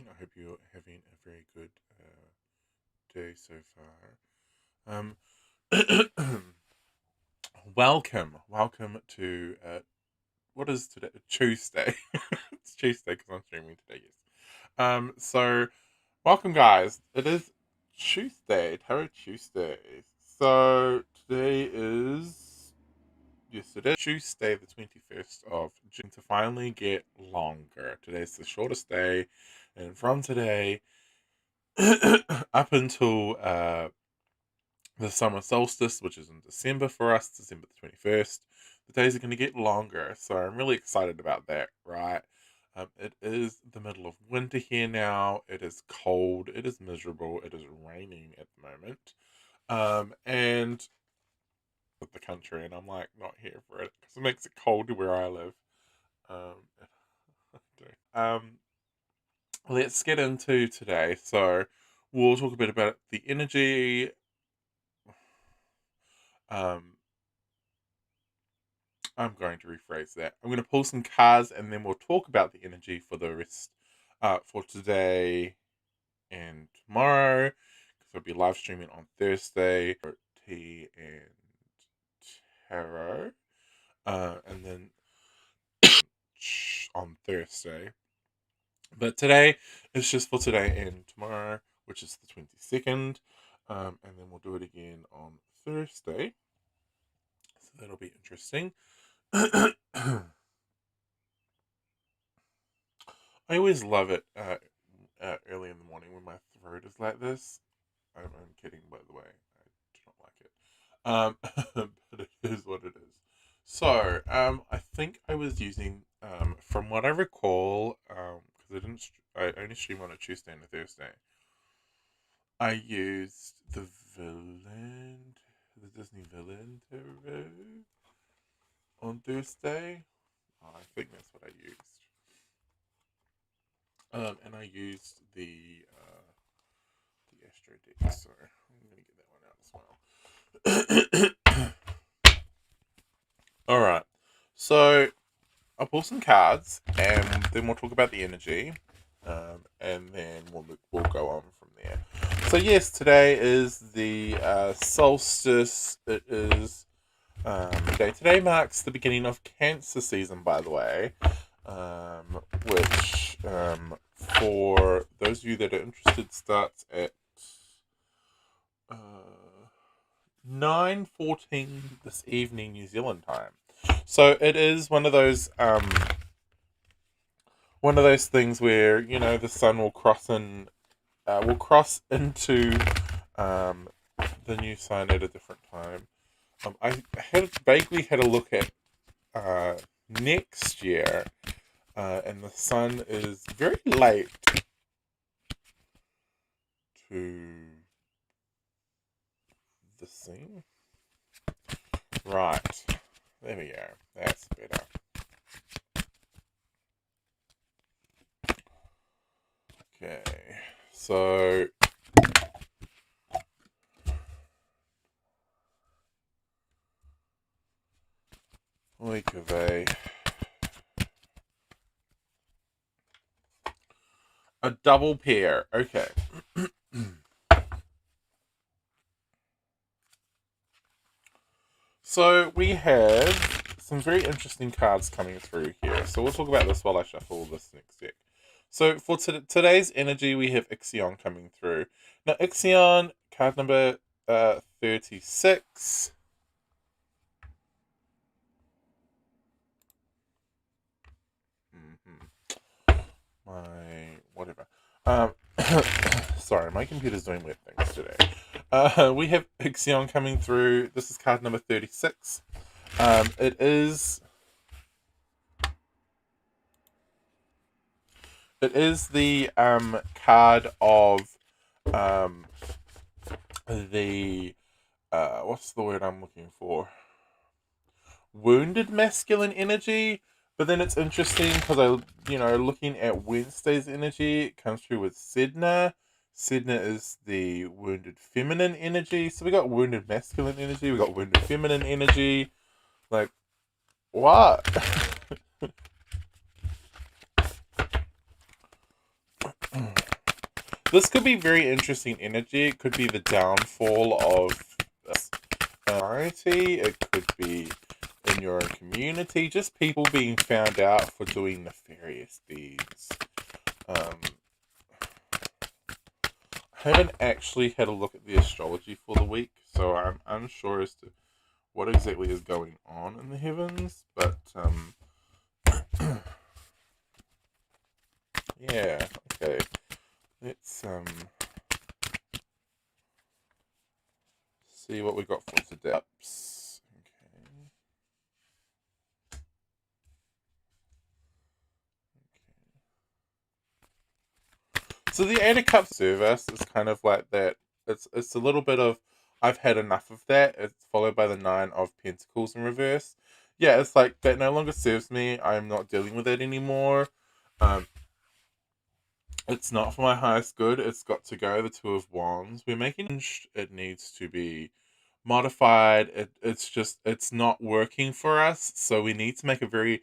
I hope you're having a very good day so far. Welcome to what is today? Tuesday. It's Tuesday because I'm streaming today. Yes. So welcome, guys. It is Tuesday, Tarot Tuesday. So today is it is Tuesday, the 21st of June. To finally get longer. Today's the shortest day, and from today up until the summer solstice, which is in December for us, December the 21st, the days are going to get longer. So I'm really excited about that, right? It is the middle of winter here now. It is cold. It is miserable. It is raining at the moment. And with the country, and I'm like not here for it because it makes it cold where I live. Um, um, let's get into today. So we'll talk a bit about the energy. Um, I'm going to rephrase that. I'm going to pull some cards and then we'll talk about the energy for the rest for today and tomorrow. Because I'll be live streaming on Thursday for tea and tarot. And then on Thursday. But today is just for today and tomorrow, which is the 22nd. And then we'll do it again on Thursday. So that'll be interesting. I always love it early in the morning when my throat is like this. I'm kidding, by the way. I do not like it. But it is what it is. So, I think I was using, from what I recall, because I only stream on a Tuesday and a Thursday. I used the Disney Villain Tarot on Thursday. Oh, I think that's what I used. And I used the Astro deck, so I'm gonna get that one out as well. All right, so I'll pull some cards, and then we'll talk about the energy, and then we'll go on from there. So yes, today is the solstice. It is day. Today marks the beginning of Cancer season, by the way, which for those of you that are interested starts at 9:14 this evening New Zealand time. So it is one of those things where the sun will cross into the new sign at a different time. I vaguely had a look at next year, and the sun is very late to the scene. Right. There we go. That's better. Okay. So week of a double pair. Okay. So we have some very interesting cards coming through here. So we'll talk about this while I shuffle this next deck. So for today's energy, we have Ixion coming through. Now, Ixion, card number 36. Whatever. Sorry, my computer's doing weird things today. We have Ixion coming through. This is card number 36. It is the card of the what's the word I'm looking for? Wounded masculine energy. But then it's interesting because looking at Wednesday's energy, it comes through with Sedna. Sedna is the wounded feminine energy. So we got wounded masculine energy, we got wounded feminine energy. Like, what? This could be very interesting energy. It could be the downfall of society. It could be in your own community. Just people being found out for doing nefarious deeds. Um, I haven't actually had a look at the astrology for the week, so I'm unsure as to what exactly is going on in the heavens. But yeah, okay. Let's see what we got for today. Ups. Okay. So the Eight of Cups service is kind of like that. It's a little bit of I've had enough of that. It's followed by the Nine of Pentacles in reverse. Yeah, it's like that no longer serves me. I'm not dealing with it anymore. Um, it's not for my highest good. It's got to go. The Two of Wands. We're making it needs to be modified. It's not working for us. So we need to make a very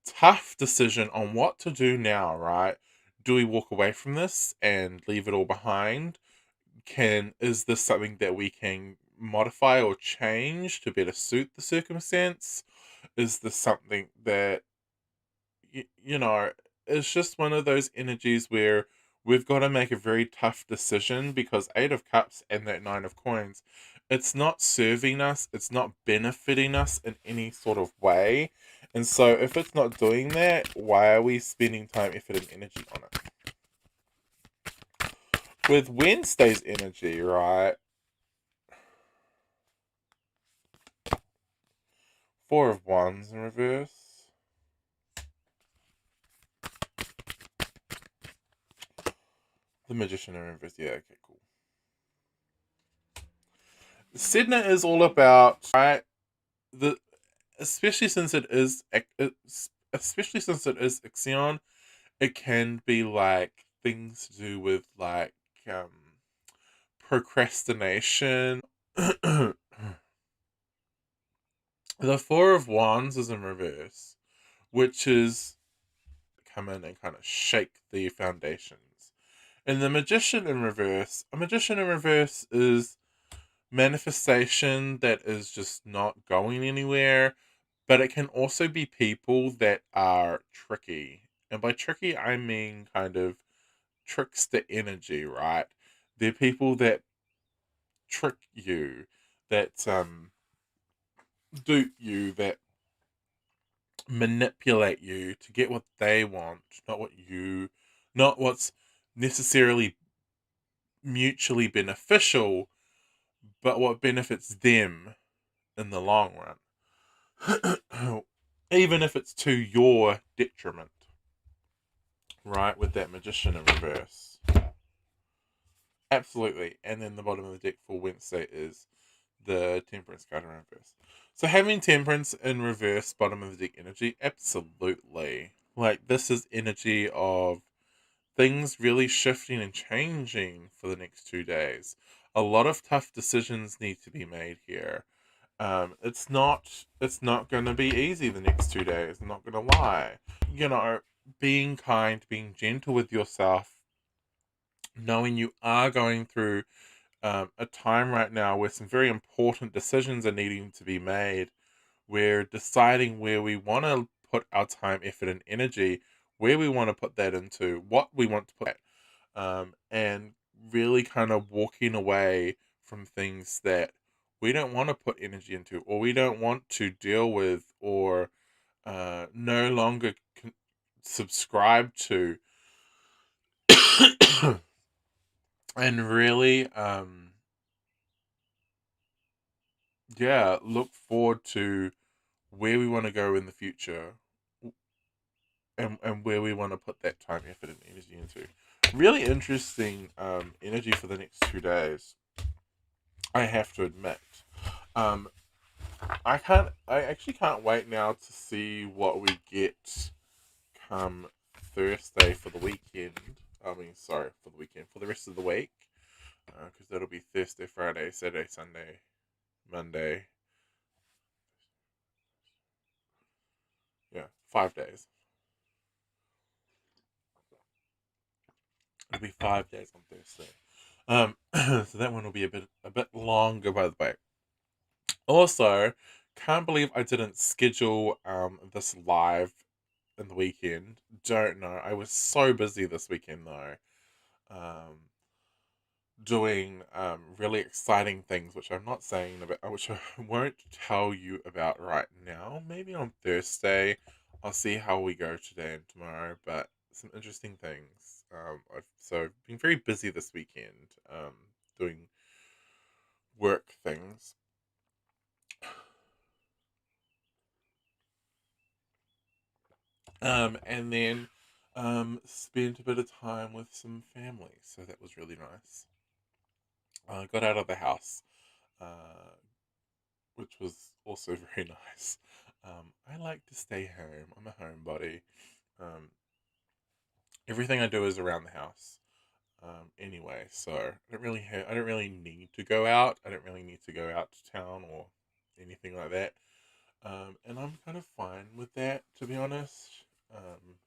tough decision on what to do now, right? Do we walk away from this and leave it all behind? Is this something that we can modify or change to better suit the circumstance? Is this something that you know, it's just one of those energies where we've got to make a very tough decision because Eight of Cups and that Nine of Coins, it's not serving us, it's not benefiting us in any sort of way. And so, if it's not doing that, why are we spending time, effort, and energy on it? With Wednesday's energy, right? Four of Wands in reverse. The Magician in reverse. Yeah, okay, cool. Sedna is all about, right? The especially since it is especially since it is Ixion, it can be like things to do with like um procrastination. The Four of Wands is in reverse, which is come in and kind of shake the foundations. And the Magician in reverse, a Magician in reverse is manifestation that is just not going anywhere, but it can also be people that are tricky. And by tricky, I mean kind of trickster energy, right? They're people that trick you, that dupe you, that manipulate you to get what they want, not what's necessarily mutually beneficial, but what benefits them in the long run. Even if it's to your detriment, right? With that Magician in reverse. Absolutely. And then the bottom of the deck for Wednesday is the Temperance card in reverse. So having Temperance in reverse, bottom of the deck energy, absolutely. Like, this is energy of things really shifting and changing for the next 2 days. A lot of tough decisions need to be made here. It's not going to be easy the next 2 days. I'm not going to lie. You know, being kind, being gentle with yourself, knowing you are going through a time right now where some very important decisions are needing to be made. We're deciding where we want to put our time, effort, and energy, where we want to put that into, what we want to put and really kind of walking away from things that we don't want to put energy into or we don't want to deal with or no longer subscribe to and really yeah, look forward to where we want to go in the future and where we want to put that time, effort, and energy into. Really interesting energy for the next 2 days, I have to admit. Um, I actually can't wait now to see what we get come Thursday for the weekend. I mean, sorry, for the weekend, for the rest of the week. Because that'll be Thursday, Friday, Saturday, Sunday, Monday. Yeah, 5 days. It'll be 5 days on Thursday. So that one will be a bit longer, by the way. Also, can't believe I didn't schedule this live in the weekend. Don't know. I was so busy this weekend though. Um, doing really exciting things, which I'm not saying about, which I won't tell you about right now. Maybe on Thursday, I'll see how we go today and tomorrow. But some interesting things. I've been very busy this weekend, doing work things. And then spent a bit of time with some family, so that was really nice. Got out of the house, uh, which was also very nice. I like to stay home. I'm a homebody. Um, Everything I do is around the house. Anyway, so I don't really need to go out. I don't really need to go out to town or anything like that. And I'm kind of fine with that, to be honest. Um,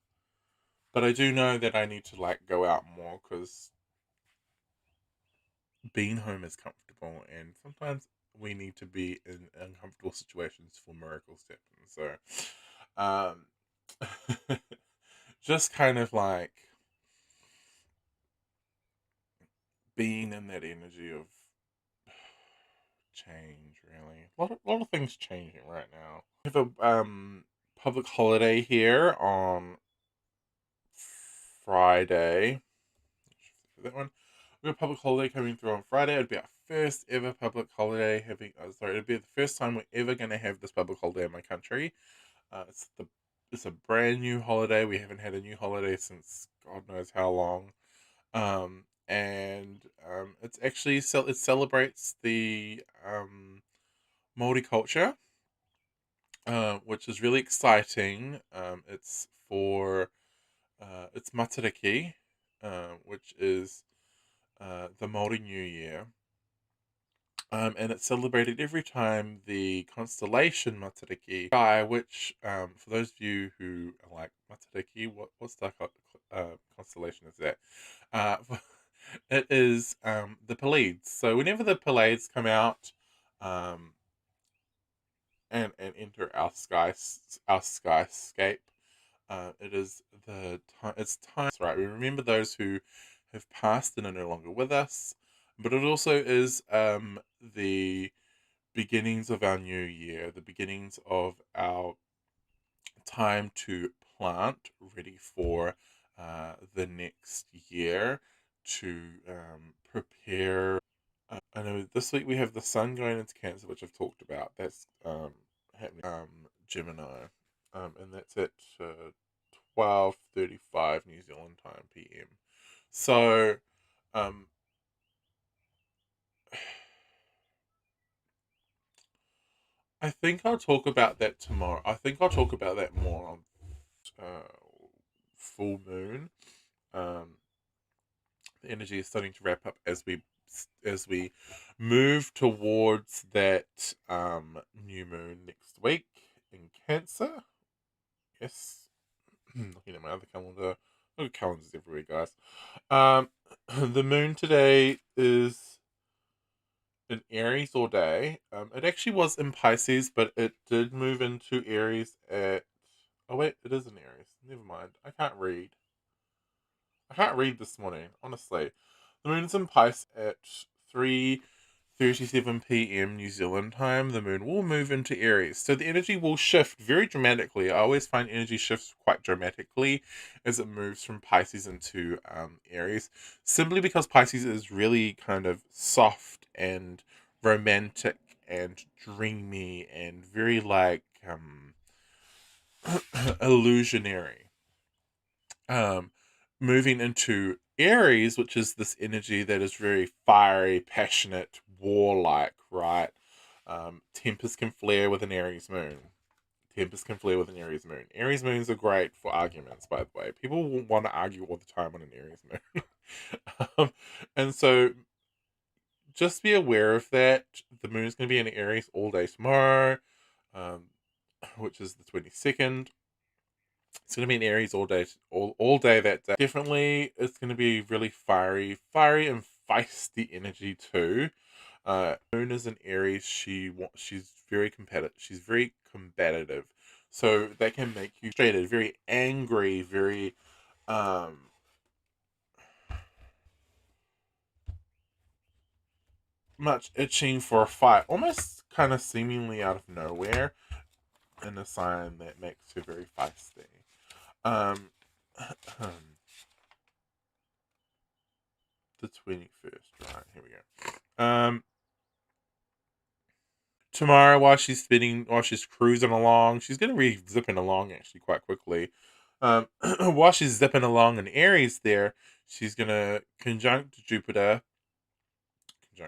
but I do know that I need to like go out more because being home is comfortable, and sometimes we need to be in uncomfortable situations for miracles to happen. So, just kind of like being in that energy of change, really. A lot of things changing right now. We have a public holiday here on Friday. That one. We have a public holiday coming through on Friday. It'd be our first ever public holiday having. It'd be the first time we're ever going to have this public holiday in my country. It's a brand new holiday. We haven't had a new holiday since God knows how long. And it celebrates the Maori culture, which is really exciting. It's Matariki, which is the Maori New Year. And it's celebrated every time the constellation Matariki sky, which, for those of you who are like Matariki, what's the constellation is that? Uh, it is the Pleiades. So whenever the Pleiades come out, um, and enter our skyscape, it is the time. It's time. That's right. We remember those who have passed and are no longer with us, but it also is the beginnings of our new year, the beginnings of our time to plant, ready for the next year, to prepare. I know this week we have the sun going into Cancer, which I've talked about. That's happening. Gemini, and that's at 12:35 New Zealand time PM. So, um, I think I'll talk about that tomorrow. I think I'll talk about that more on uh, full moon. Um, the energy is starting to wrap up as we move towards that new moon next week in Cancer. Yes, looking at my other calendar. Look at calendars everywhere, guys. Um, the moon today is in Aries all day. It actually was in Pisces, but it did move into Aries at. Oh wait, it is in Aries. Never mind. I can't read. I can't read this morning, honestly. The moon's in Pisces at 3:37 p.m. New Zealand time. The moon will move into Aries. So the energy will shift very dramatically. I always find energy shifts quite dramatically as it moves from Pisces into Aries, simply because Pisces is really kind of soft and romantic and dreamy and very like illusionary. Um, Moving into Aries, which is this energy that is very fiery, passionate, warlike, right? Tempest can flare with an Aries moon. Tempest can flare with an Aries moon. Aries moons are great for arguments, by the way. People will want to argue all the time on an Aries moon. um, and so just be aware of that. The moon is going to be in Aries all day tomorrow, um, which is the 22nd. It's going to be in Aries all day that day. Definitely, it's going to be really fiery and feisty energy too. Moon is in Aries. She's very competitive. She's very combative, so that can make you frustrated, very angry, very um much itching for a fight, almost kind of seemingly out of nowhere, in a sign that makes her very feisty. Um, the 21st, right? Here we go. Tomorrow, while she's cruising along, she's gonna be zipping along actually quite quickly. While she's zipping along in Aries, there, she's gonna conjunct Jupiter.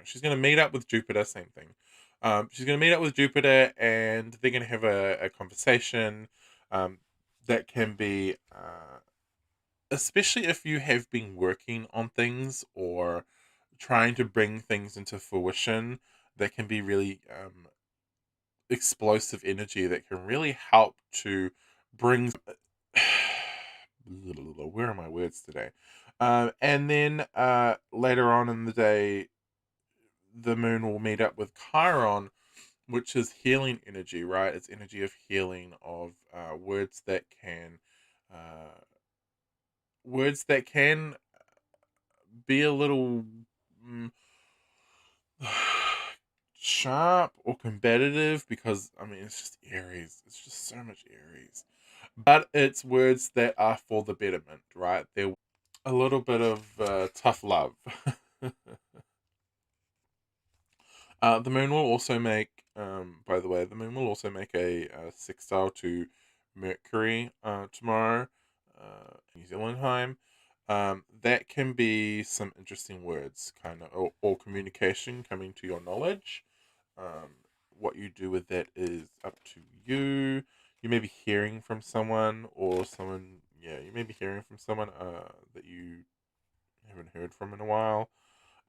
She's gonna meet up with Jupiter. Same thing. She's gonna meet up with Jupiter, and they're gonna have a conversation. Um, that can be, especially if you have been working on things or trying to bring things into fruition. That can be really explosive energy that can really help to bring where are my words today, and then later on in the day the moon will meet up with Chiron, which is healing energy, right? It's energy of healing, of uh, words that can be a little mm, sharp or combative, because I mean it's just Aries. It's just so much Aries. But it's words that are for the betterment, right? They're a little bit of tough love. The moon will also make, by the way, the moon will also make a sextile to Mercury tomorrow, New Zealand time. That can be some interesting words, kind of, or communication coming to your knowledge. Um, what you do with that is up to you. You may be hearing from someone, or someone, yeah, you may be hearing from someone that you haven't heard from in a while.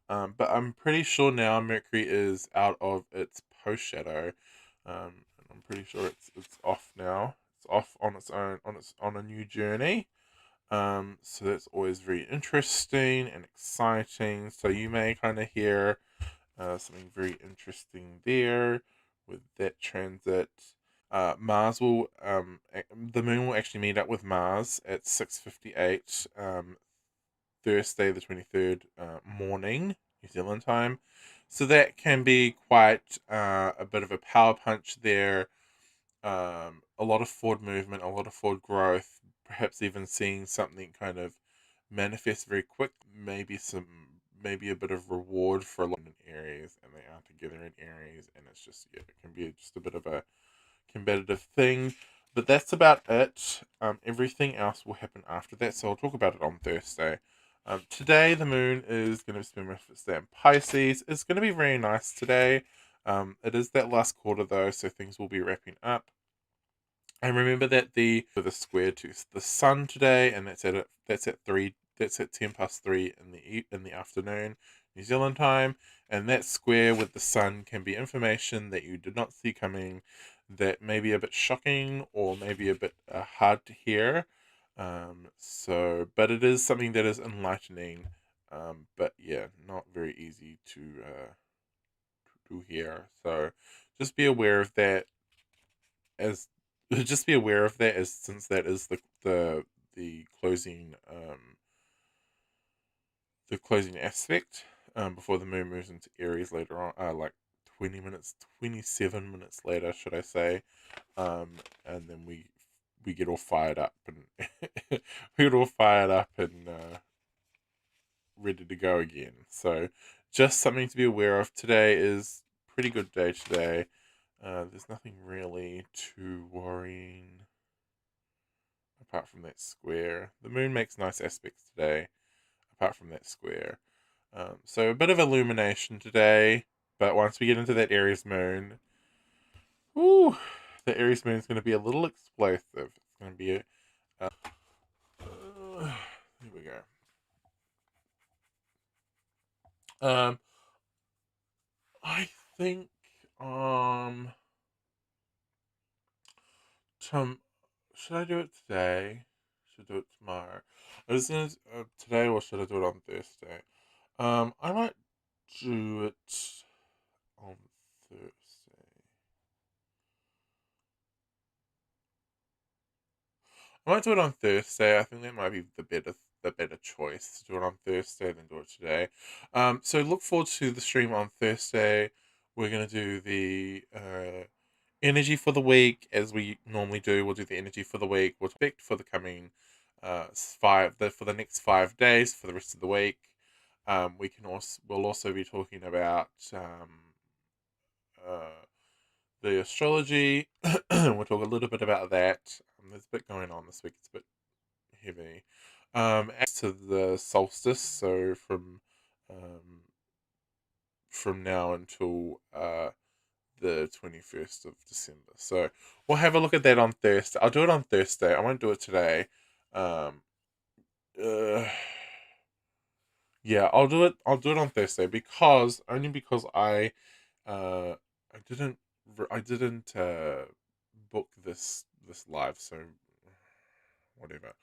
But I'm pretty sure now Mercury is out of its post shadow. And I'm pretty sure it's off now. It's off on its own, on a new journey. So that's always very interesting and exciting. So you may kind of hear something very interesting there with that transit. The moon will actually meet up with Mars at 6:58 Thursday the 23rd morning, New Zealand time. So that can be quite a bit of a power punch there. A lot of forward movement, a lot of forward growth, perhaps even seeing something kind of manifest very quick. Maybe a bit of reward for a lot in Aries, and they are together in Aries, and it's just, yeah, it can be just a bit of a competitive thing. But that's about it. Everything else will happen after that, so I'll talk about it on Thursday. Today, the moon is going to spend most of its day in Pisces. It's going to be very nice today. It is that last quarter though, so things will be wrapping up. And remember that the square to the sun today, and that's at 10 past 3 in the afternoon, New Zealand time. And that square with the sun can be information that you did not see coming, that may be a bit shocking or maybe a bit hard to hear. But it is something that is enlightening. But yeah, not very easy to hear. So just be aware of that, as just be aware of that, as since that is the closing aspect, before the moon moves into Aries later on, like 27 minutes later, should I say. And then we get all fired up and we get all fired up and ready to go again. So just something to be aware of. Today is pretty good day today. There's nothing really too worrying apart from that square. The moon makes nice aspects today, apart from that square. So a bit of illumination today, but once we get into that Aries moon, whoo, the Aries moon is going to be a little explosive. It's going to be here we go. Um, I think tom- should I do it today? Should I do it tomorrow? I was gonna today, or should I do it on Thursday? I might do it on Thursday. I might do it on Thursday. I think that might be the better choice to do it on Thursday than do it today. So look forward to the stream on Thursday. We're gonna do the energy for the week as we normally do. We'll do the energy for the week. We'll expect for the coming for the next 5 days for the rest of the week. We'll also be talking about uh, the astrology. We'll talk a little bit about that. There's a bit going on this week. It's a bit heavy. As to the solstice, so from now until the 21st of December. So we'll have a look at that on Thursday. I'll do it on Thursday. I won't do it today. Um, uh, yeah, I'll do it on Thursday because only because uh I didn't book this live, so whatever.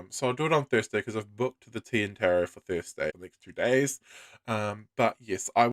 So I'll do it on Thursday because I've booked the tea and tarot for Thursday for the next 2 days. But yes, I